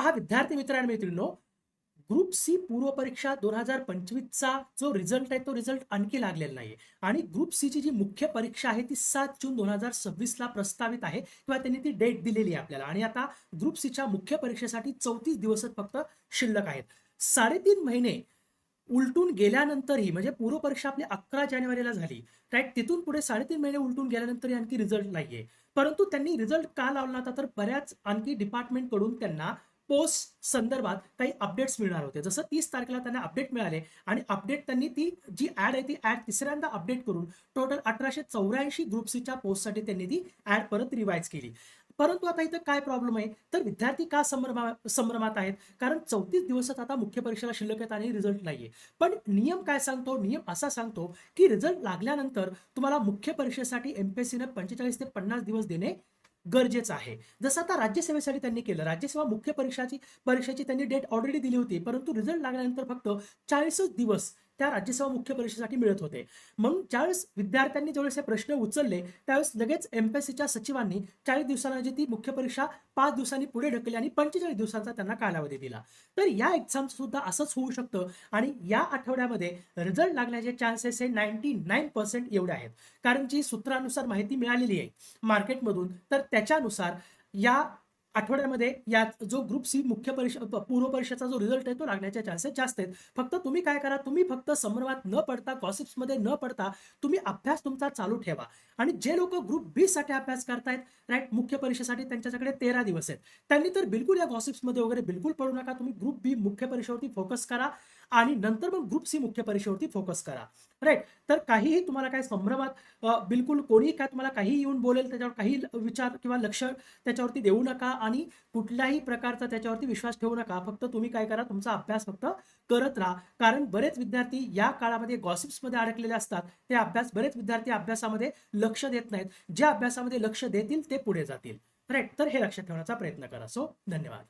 पहा विद्यार्थी मित्र आणि मैत्रिणींनो, ग्रुप सी पूर्व परीक्षा 2025चा जो रिझल्ट आहे तो रिझल्ट आणखी लागलेला नाहीये आणि ग्रुप सी ची जी मुख्य परीक्षा आहे ती 7 जून 2026 ला प्रस्तावित आहे किंवा त्यांनी ती डेट दिलेली आहे आपल्याला. आणि आता ग्रुप सी च्या मुख्य परीक्षेसाठी 34 दिवसच फक्त शिल्लक आहेत. 3.5 महिने उलटून गेल्यानंतरही, म्हणजे पूर्व परीक्षा आपली 11 जानेवारीला झाली, राईट, तिथून पुढे 3.5 महिने उलटून गेल्यानंतरही आणखी रिझल्ट नाहीये. परंतु त्यांनी रिझल्ट का लावला नव्हता, तर बऱ्याच आणखी डिपार्टमेंट कडून त्यांना पोस्ट संदर्भात काही अपडेट्स मिळणार होते. जसं 30 तारखेला त्यांना अपडेट मिळाले आणि अपडेट त्यांनी ती जी ऍड आहे ती ऍड तिसऱ्यांदा अपडेट करून टोटल 1884 ग्रुप सीच्या पोस्टसाठी त्यांनी ती ऍड परत रिवाइज केली. परंतु आता इथं काय प्रॉब्लेम आहे, तर विद्यार्थी का संभ्रमात आहेत, कारण 34 दिवसात आता मुख्य परीक्षेला शिल्लक आहेत आणि रिझल्ट नाहीये. पण नियम काय सांगतो, नियम असा सांगतो की रिझल्ट लागल्यानंतर तुम्हाला मुख्य परीक्षेसाठी एमपीएससीने 45 ते 50 दिवस देणे गरजेचं आहे. जसं आता राज्यसेवेसाठी त्यांनी केलं. राज्यसेवा मुख्य परीक्षेची त्यांनी डेट ऑलरेडी दिली होती, परंतु रिझल्ट लागल्यानंतर फक्त 40च दिवस त्या राज्यसेवा मुख्य परीक्षेसाठी मिळत होते. म्हणून ज्यावेळेस विद्यार्थ्यांनी ज्यावेळेस हे प्रश्न उचलले त्यावेळेस लगेच एमपीएससीच्या सचिवांनी 40 दिवसांऐवजी ती मुख्य परीक्षा 5 दिवसांनी पुढे ढकलली आणि 45 दिवसांचा त्यांना कालावधी दिला. तर या एक्झाम सुद्धा असंच होऊ शकतं आणि या आठवड्यामध्ये रिझल्ट लागण्याचे चान्सेस हे 99% एवढे आहेत. कारण जी सूत्रानुसार माहिती मिळालेली आहे मार्केटमधून, तर त्याच्यानुसार या आठवड्यामध्ये या जो ग्रुप सी मुख्य परीक्षा पूर्व परीक्षेचा जो रिझल्ट आहे तो लागण्याचे चान्सेस जास्त आहेत. फक्त तुम्ही काय करा, तुम्ही फक्त संभ्रमात न पडता, गॉसिप्समध्ये न पडता तुम्ही अभ्यास तुमचा चालू ठेवा. आणि जे लोक ग्रुप बी साठी अभ्यास करतायत, राईट, मुख्य परीक्षेसाठी त्यांच्याकडे 13 दिवस आहेत, त्यांनी तर बिलकुल या गॉसिप्समध्ये वगैरे बिलकुल पडू नका. तुम्ही ग्रुप बी मुख्य परीक्षेवरती फोकस करा आणि नंतर मग ग्रुप सी मुख्य परीक्षेवरती फोकस करा, राईट. तर काहीही तुम्हाला काय संभ्रमात बिलकुल कोणीही काय तुम्हाला काही येऊन बोलेल त्याच्यावर काही विचार किंवा लक्ष त्याच्यावरती देऊ नका आणि कुठल्याही प्रकारचा त्याच्यावरती विश्वास ठेवू नका. फक्त तुम्ही काय करा, तुमचा अभ्यास फक्त करत राहा. कारण बरेच विद्यार्थी या काळामध्ये गॉसिप्समध्ये अडकलेले असतात. ते बरेच विद्यार्थी अभ्यासामध्ये लक्ष देत नाहीत. जे अभ्यासामध्ये लक्ष देतील ते पुढे जातील, राईट. तर हे लक्षात ठेवण्याचा प्रयत्न करा. सो धन्यवाद.